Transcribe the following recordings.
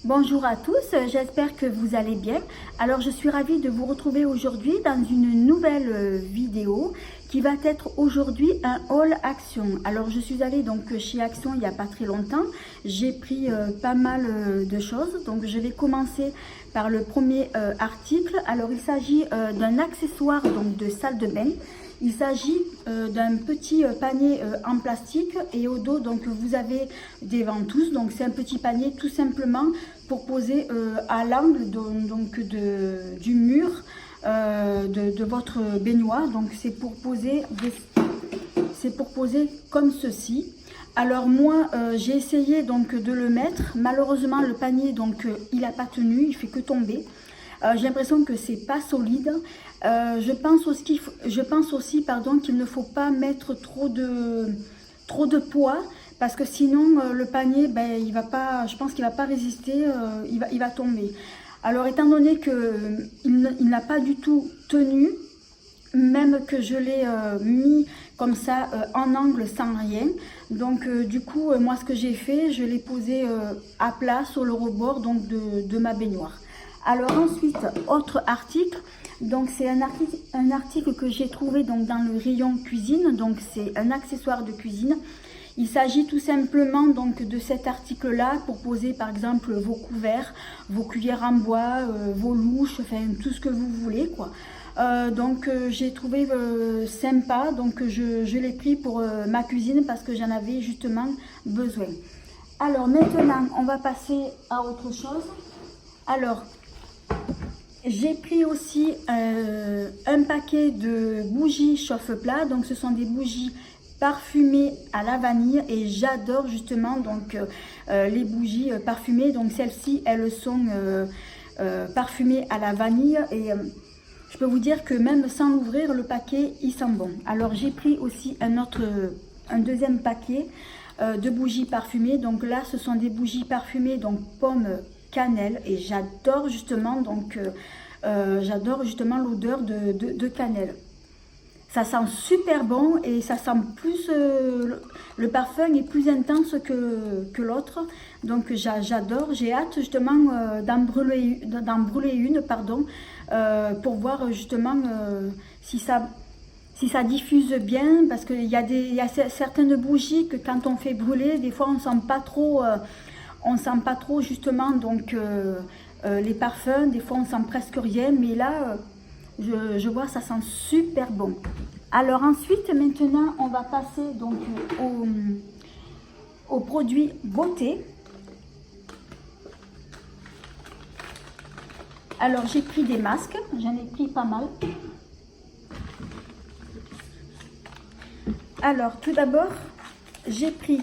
Bonjour à tous, j'espère que vous allez bien. Alors je suis ravie de vous retrouver aujourd'hui dans une nouvelle vidéo qui va être aujourd'hui un haul Action. Alors je suis allée donc chez Action il n'y a pas très longtemps, j'ai pris pas mal de choses. Donc je vais commencer par le premier article. Alors il s'agit d'un accessoire donc de salle de bain. Il s'agit d'un petit panier en plastique et au dos donc vous avez des ventouses. Donc c'est un petit panier tout simplement pour poser à l'angle du mur de votre baignoire. Donc c'est pour poser comme ceci. Alors moi j'ai essayé donc de le mettre. Malheureusement le panier donc il n'a pas tenu, il fait que tomber. J'ai l'impression que c'est pas solide. Je pense aussi qu'il ne faut pas mettre trop de poids parce que sinon le panier il va pas, je pense qu'il va pas résister, il va tomber. Alors étant donné que il n'a pas du tout tenu, même que je l'ai mis comme ça en angle sans rien, donc du coup moi ce que j'ai fait, je l'ai posé à plat sur le rebord donc de ma baignoire. Alors ensuite, autre article, donc c'est un article que j'ai trouvé donc dans le rayon cuisine, donc c'est un accessoire de cuisine. Il s'agit tout simplement donc de cet article là pour poser par exemple vos couverts, vos cuillères en bois, vos louches, enfin tout ce que vous voulez quoi. Donc j'ai trouvé sympa, donc je l'ai pris pour ma cuisine parce que j'en avais justement besoin. Alors maintenant on va passer à autre chose. Alors j'ai pris aussi un paquet de bougies chauffe-plat. Donc ce sont des bougies parfumées à la vanille et j'adore justement donc les bougies parfumées. Donc celles-ci elles sont parfumées à la vanille et je peux vous dire que même sans l'ouvrir le paquet il sent bon. Alors j'ai pris aussi un deuxième paquet de bougies parfumées. Donc là ce sont des bougies parfumées donc pomme cannelle et j'adore justement donc l'odeur de cannelle. Ça sent super bon et ça sent plus le parfum est plus intense que l'autre, donc j'adore. J'ai hâte justement d'en brûler une pour voir justement si ça diffuse bien, parce qu'il y a certaines bougies que quand on fait brûler des fois on sent pas trop justement donc les parfums, des fois on sent presque rien, mais là je vois ça sent super bon. Alors ensuite maintenant on va passer donc aux produits beauté. Alors j'ai pris des masques, j'en ai pris pas mal. Alors tout d'abord j'ai pris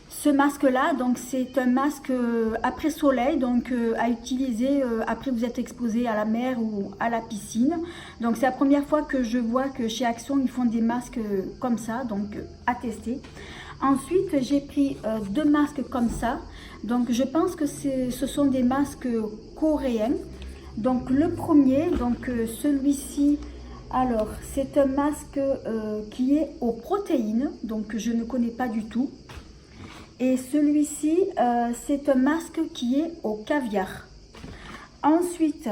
ce masque là, donc c'est un masque après soleil, donc à utiliser après vous êtes exposé à la mer ou à la piscine. Donc c'est la première fois que je vois que chez Action ils font des masques comme ça, donc à tester. Ensuite j'ai pris deux masques comme ça, donc je pense que ce sont des masques coréens. Donc le premier, donc celui-ci, alors c'est un masque qui est aux protéines, donc je ne connais pas du tout. Et celui-ci, c'est un masque qui est au caviar. Ensuite,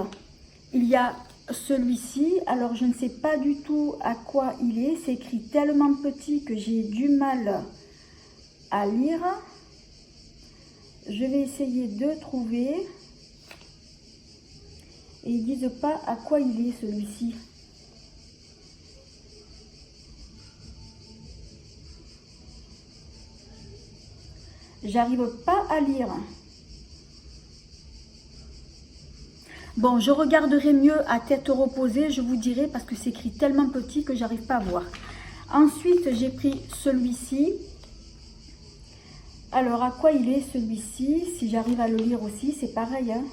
il y a celui-ci. Alors, je ne sais pas du tout à quoi il est. C'est écrit tellement petit que j'ai du mal à lire. Je vais essayer de trouver. Et ils ne disent pas à quoi il est celui-ci. J'arrive pas à lire. Bon, je regarderai mieux à tête reposée, je vous dirai, parce que c'est écrit tellement petit que j'arrive pas à voir. Ensuite, j'ai pris celui-ci. Alors, à quoi il est celui-ci? Si j'arrive à le lire aussi, c'est pareil, hein.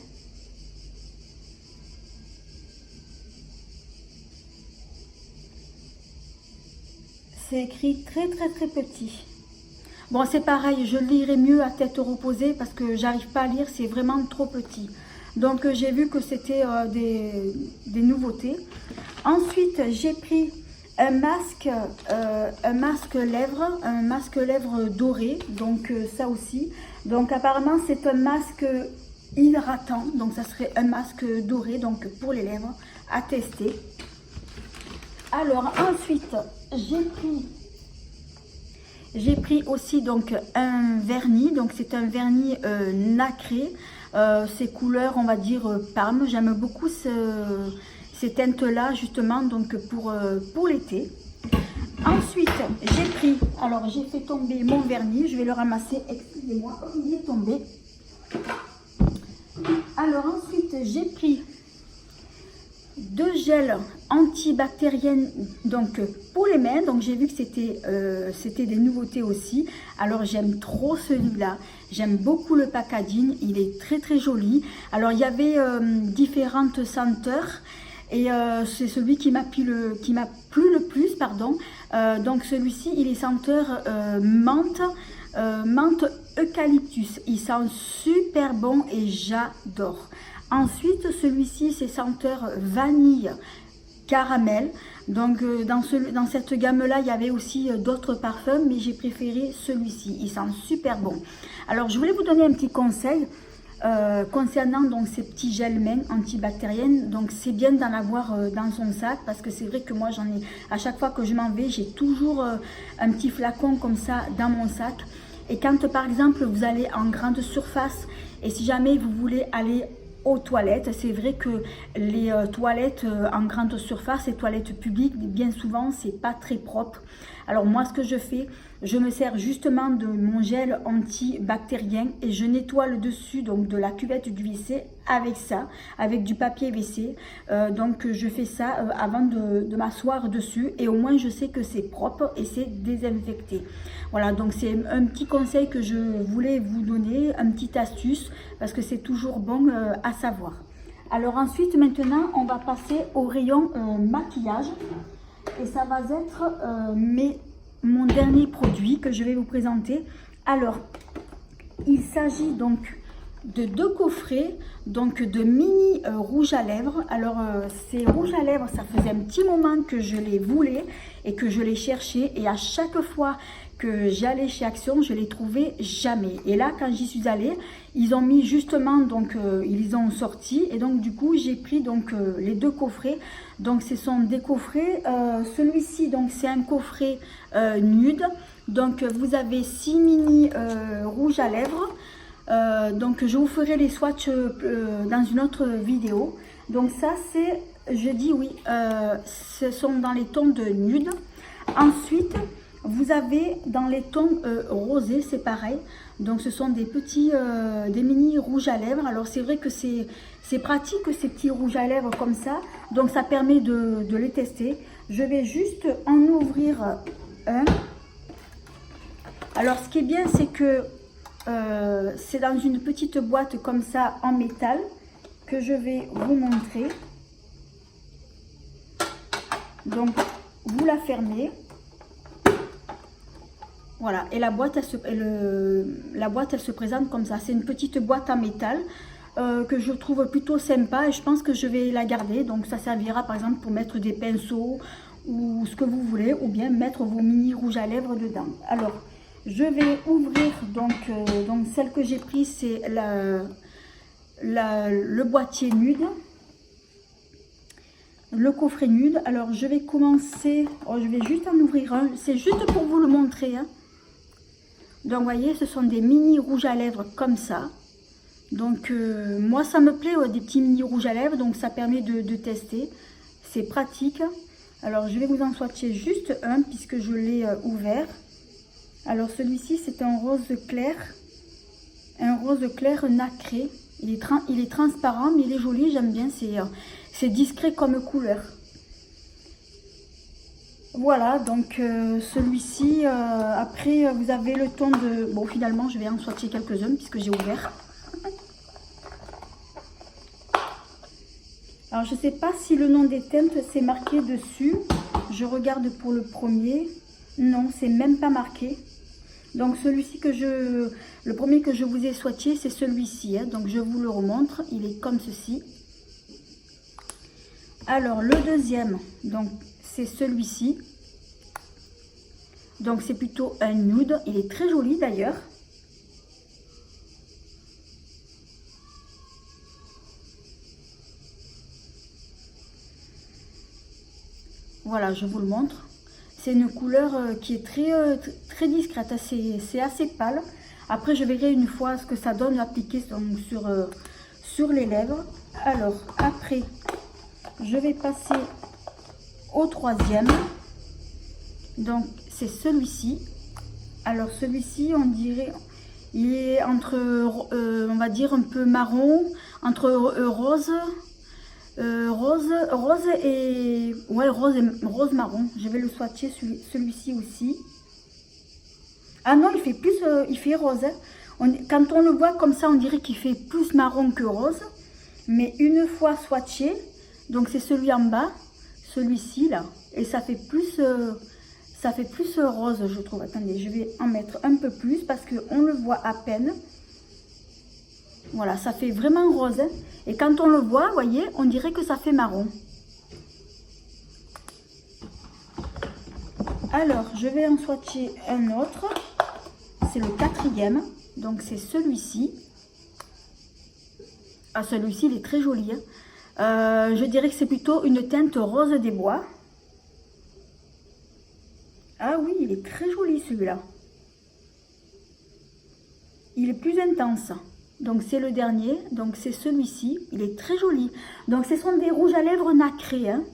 C'est écrit très petit. Bon, c'est pareil, je lirai mieux à tête reposée parce que j'arrive pas à lire, c'est vraiment trop petit. Donc, j'ai vu que c'était des nouveautés. Ensuite, j'ai pris un masque lèvres doré, donc ça aussi. Donc, apparemment, c'est un masque hydratant. Donc ça serait un masque doré donc pour les lèvres à tester. Alors ensuite, j'ai pris aussi donc un vernis. Donc c'est un vernis nacré. Ces couleurs, on va dire parme. J'aime beaucoup ces teintes là justement donc pour l'été. Ensuite, j'ai fait tomber mon vernis. Je vais le ramasser, excusez-moi, il est tombé. Alors ensuite, j'ai pris 2 gels antibactériennes donc pour les mains. Donc j'ai vu que c'était des nouveautés aussi. Alors j'aime trop celui-là. J'aime beaucoup le packaging. Il est très très joli. Alors il y avait différentes senteurs. Et c'est celui qui m'a plu le plus, pardon. Donc celui-ci, il est senteur menthe eucalyptus. Il sent super bon et j'adore. Ensuite, celui-ci, c'est senteur vanille caramel. Donc dans cette gamme-là, il y avait aussi d'autres parfums, mais j'ai préféré celui-ci. Il sent super bon. Alors, je voulais vous donner un petit conseil. Concernant donc ces petits gels mains antibactériennes, donc c'est bien d'en avoir dans son sac, parce que c'est vrai que moi j'en ai, à chaque fois que je m'en vais, j'ai toujours un petit flacon comme ça dans mon sac. Et quand par exemple vous allez en grande surface et si jamais vous voulez aller aux toilettes, c'est vrai que les toilettes en grande surface, les toilettes publiques, bien souvent c'est pas très propre. Alors moi ce que je fais, je me sers justement de mon gel antibactérien et je nettoie le dessus donc de la cuvette du WC avec ça, avec du papier WC. Donc je fais ça avant de m'asseoir dessus et au moins je sais que c'est propre et c'est désinfecté. Voilà, donc c'est un petit conseil que je voulais vous donner, une petite astuce parce que c'est toujours bon à savoir. Alors ensuite maintenant on va passer au rayon maquillage et ça va être mon dernier produit que je vais vous présenter. Alors, il s'agit donc de 2 coffrets donc de mini rouge à lèvres. Alors, ces rouges à lèvres, ça faisait un petit moment que je les voulais et que je les cherchais. Et à chaque fois que j'allais chez Action, je les trouvais jamais. Et là, quand j'y suis allée, ils ont mis justement, donc ils ont sorti. Et donc, du coup, j'ai pris donc les 2 coffrets. Donc, ce sont des coffrets. Celui-ci, donc, c'est un coffret nude. Donc, vous avez 6 mini rouges à lèvres. Donc, je vous ferai les swatchs dans une autre vidéo. Donc, ça, c'est, je dis oui, ce sont dans les tons de nude. Ensuite, vous avez dans les tons rosés, c'est pareil. Donc, ce sont des petits, des mini rouges à lèvres. Alors, c'est vrai que c'est pratique, ces petits rouges à lèvres comme ça. Donc, ça permet de les tester. Je vais juste en ouvrir un. Alors, ce qui est bien, c'est que c'est dans une petite boîte comme ça en métal que je vais vous montrer. Donc, vous la fermez. Voilà, et la boîte, elle se présente comme ça. C'est une petite boîte en métal que je trouve plutôt sympa et je pense que je vais la garder. Donc, ça servira par exemple pour mettre des pinceaux ou ce que vous voulez, ou bien mettre vos mini rouges à lèvres dedans. Alors, je vais ouvrir donc celle que j'ai prise, c'est le boîtier nude, le coffret nude. Alors, je vais commencer, je vais juste en ouvrir un, c'est juste pour vous le montrer, hein. Donc, vous voyez, ce sont des mini rouges à lèvres comme ça. Donc, moi, ça me plaît, des petits mini rouges à lèvres. Donc, ça permet de tester. C'est pratique. Alors, je vais vous en swatcher juste un puisque je l'ai ouvert. Alors, celui-ci, c'est un rose clair. Un rose clair nacré. Il est transparent, mais il est joli. J'aime bien. C'est discret comme couleur. Voilà, donc celui-ci, après vous avez le ton de... Bon, finalement, je vais en swatcher quelques-uns puisque j'ai ouvert. Alors, je ne sais pas si le nom des teintes c'est marqué dessus. Je regarde pour le premier. Non, c'est même pas marqué. Donc, celui-ci le premier que je vous ai swatché, c'est celui-ci. Hein, donc, je vous le remontre. Il est comme ceci. Alors, le deuxième, donc... c'est celui-ci. Donc c'est plutôt un nude. Il est très joli d'ailleurs. Voilà, je vous le montre. C'est une couleur qui est très discrète, c'est assez pâle. Après, je verrai une fois ce que ça donne appliqué sur les lèvres. Alors, après, je vais passer au troisième. Donc, c'est celui-ci. Alors, celui-ci, on dirait, il est entre, on va dire, un peu marron, entre rose et rose marron. Je vais le swatcher celui-ci aussi. Ah non, il fait rose. Quand on le voit comme ça, on dirait qu'il fait plus marron que rose. Mais une fois swatché, donc c'est celui en bas, celui-ci là, et ça fait plus rose, je trouve. Attendez, je vais en mettre un peu plus parce qu'on le voit à peine. Voilà, ça fait vraiment rose. Et quand on le voit, vous voyez, on dirait que ça fait marron. Alors, je vais en swatcher un autre. C'est le quatrième. Donc, c'est celui-ci. Ah, celui-ci, il est très joli. Hein. Je dirais que c'est plutôt une teinte rose des bois. Ah oui, il est très joli celui-là. Il est plus intense. Donc c'est le dernier, donc c'est celui-ci, il est très joli. Donc ce sont des rouges à lèvres nacrés. Hein.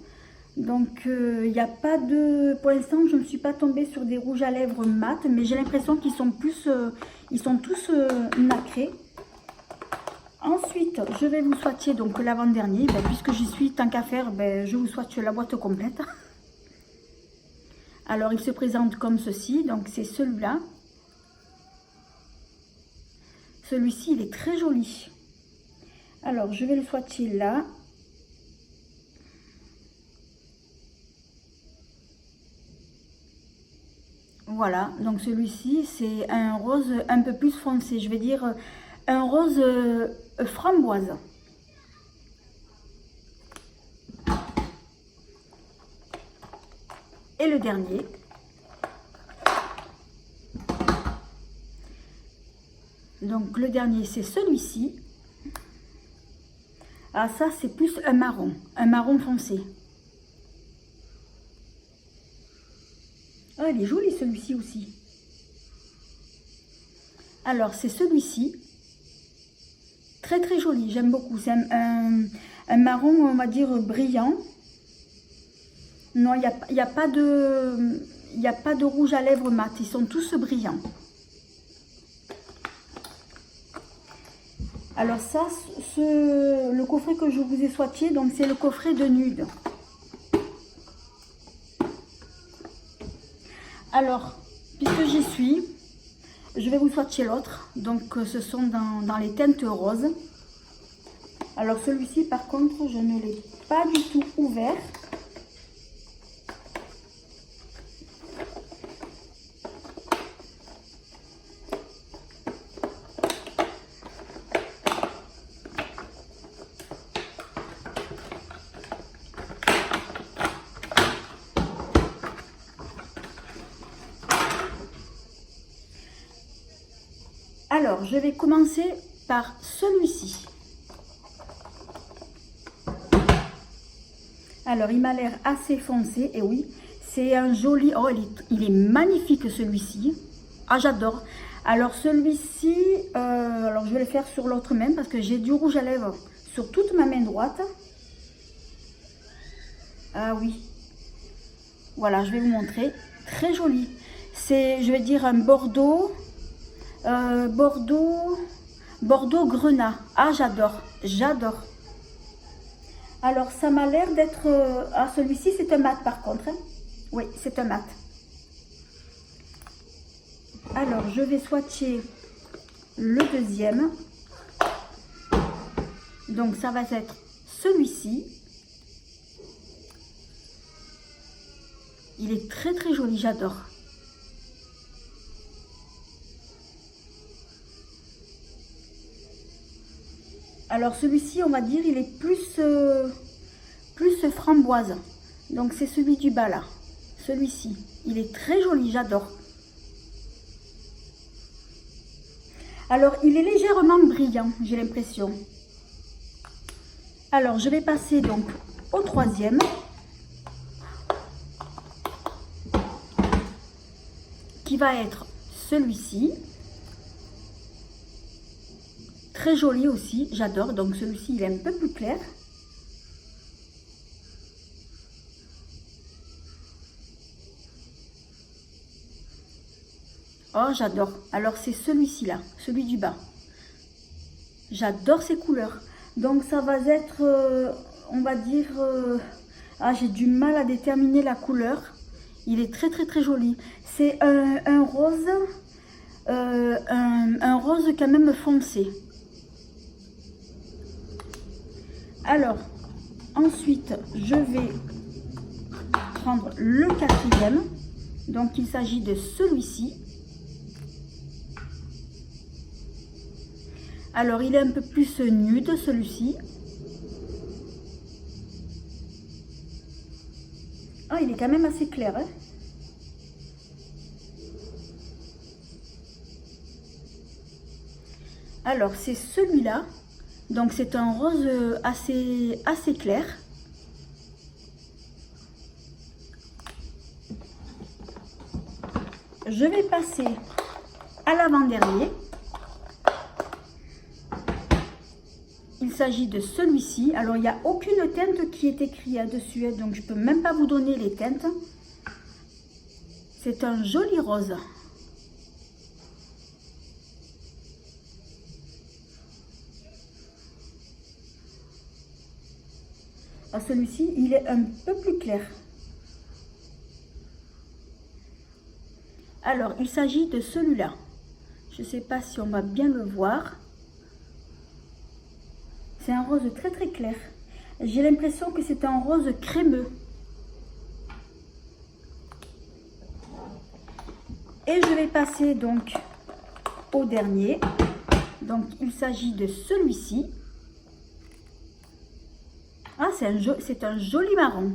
Donc il n'y a pas de... Pour l'instant, je ne suis pas tombée sur des rouges à lèvres mat, mais j'ai l'impression qu'ils sont plus... ils sont tous nacrés. Ensuite, je vais vous swatcher donc l'avant-dernier. Ben, puisque j'y suis, tant qu'à faire, ben, je vous swatche la boîte complète. Alors, il se présente comme ceci. Donc, c'est celui-là. Celui-ci, il est très joli. Alors, je vais le swatcher là. Voilà. Donc, celui-ci, c'est un rose un peu plus foncé. Je vais dire un rose framboise. Et le dernier. Donc le dernier c'est celui-ci. Ah ça c'est plus un marron foncé. Ah il est joli celui-ci aussi. Alors c'est celui-ci. Très très joli, j'aime beaucoup. C'est un marron on va dire brillant. Non il n'y a pas de rouge à lèvres mat, ils sont tous brillants. Alors ça, le coffret que je vous ai swatché, donc c'est le coffret de nude. Alors, puisque j'y suis, je vais vous swatcher l'autre. Donc ce sont dans les teintes roses. Alors celui-ci par contre, je ne l'ai pas du tout ouvert. Alors, je vais commencer par celui-ci. Alors, il m'a l'air assez foncé, et oui, c'est un joli... Oh, il est magnifique celui-ci. Ah, j'adore. Alors, celui-ci, alors je vais le faire sur l'autre main parce que j'ai du rouge à lèvres sur toute ma main droite. Ah oui. Voilà, je vais vous montrer. Très joli. C'est, je vais dire, un Bordeaux... Bordeaux grenat. Ah j'adore. Alors ça m'a l'air d'être ah celui-ci c'est un mat par contre hein. Oui c'est un mat. Alors je vais swatcher le deuxième. Donc ça va être celui-ci. Il est très très joli, j'adore. Alors celui-ci, on va dire, il est plus framboise. Donc c'est celui du bas là. Celui-ci, il est très joli, j'adore. Alors il est légèrement brillant, j'ai l'impression. Alors je vais passer donc au troisième. qui va être celui-ci. Très joli aussi, j'adore. Donc celui-ci, il est un peu plus clair. Oh, j'adore. Alors, c'est celui-ci là, celui du bas. J'adore ces couleurs. Donc, ça va être, on va dire... ah, j'ai du mal à déterminer la couleur. Il est très, très, très joli. C'est un rose, un rose quand même foncé. Alors, ensuite, je vais prendre le quatrième. Donc, il s'agit de celui-ci. Alors, il est un peu plus nude, celui-ci. Ah, il est quand même assez clair, hein? Alors, c'est celui-là. Donc, c'est un rose assez clair. Je vais passer à l'avant-dernier. Il s'agit de celui-ci. Alors, il n'y a aucune teinte qui est écrite dessus, donc je ne peux même pas vous donner les teintes. C'est un joli rose. Celui-ci, il est un peu plus clair. Alors, il s'agit de celui-là. Je ne sais pas si on va bien le voir. C'est un rose très très clair. J'ai l'impression que c'est un rose crémeux. Et je vais passer donc au dernier. Donc il s'agit de celui-ci. Ah, c'est un joli marron.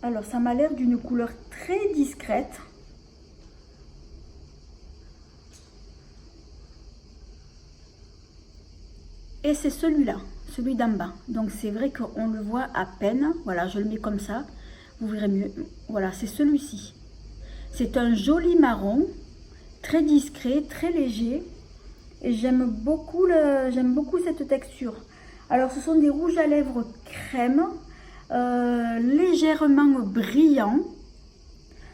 Alors ça m'a l'air d'une couleur très discrète. Et c'est celui-là, celui d'en bas. Donc c'est vrai qu'on le voit à peine. Voilà, je le mets comme ça. Vous verrez mieux. Voilà, c'est celui-ci. C'est un joli marron, très discret, très léger. Et j'aime beaucoup cette texture. Alors ce sont des rouges à lèvres crème, légèrement brillants.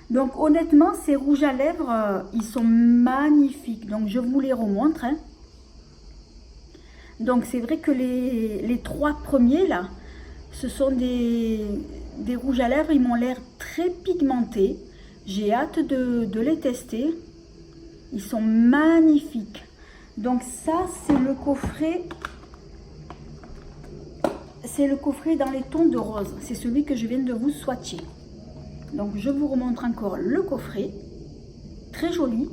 Donc honnêtement, ces rouges à lèvres, ils sont magnifiques. Donc je vous les remontre, hein. Donc c'est vrai que les trois premiers là, ce sont des rouges à lèvres, ils m'ont l'air très pigmentés. J'ai hâte de les tester. Ils sont magnifiques. Donc ça c'est le coffret. C'est le coffret dans les tons de rose. C'est celui que je viens de vous swatcher. Donc je vous remontre encore le coffret. Très joli.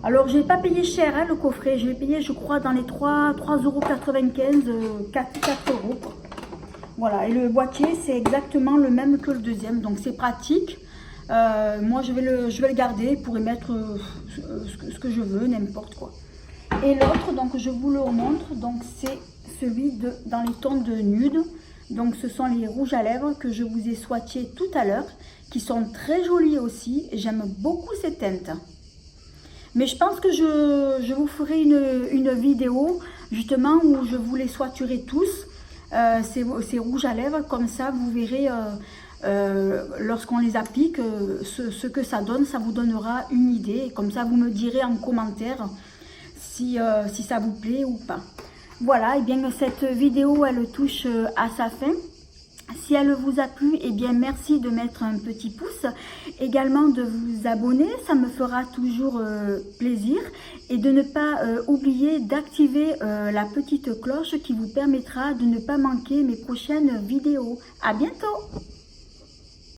Alors, je n'ai pas payé cher, hein, le coffret. Je l'ai payé, je crois, dans les 3,95 €, 4 €. Voilà, et le boîtier, c'est exactement le même que le deuxième. Donc, c'est pratique. Moi, je vais le garder pour y mettre ce que je veux, n'importe quoi. Et l'autre, donc, je vous le remontre. Donc, c'est celui dans les tons de nude. Donc, ce sont les rouges à lèvres que je vous ai swatchés tout à l'heure, qui sont très jolis aussi. J'aime beaucoup ces teintes. Mais je pense que je vous ferai une vidéo justement où je vous les swatcherai tous, ces rouges à lèvres, comme ça vous verrez lorsqu'on les applique ce que ça donne, ça vous donnera une idée. Et comme ça vous me direz en commentaire si ça vous plaît ou pas. Voilà, et bien cette vidéo elle touche à sa fin. Si elle vous a plu, eh bien merci de mettre un petit pouce, également de vous abonner, ça me fera toujours plaisir, et de ne pas oublier d'activer la petite cloche qui vous permettra de ne pas manquer mes prochaines vidéos. À bientôt!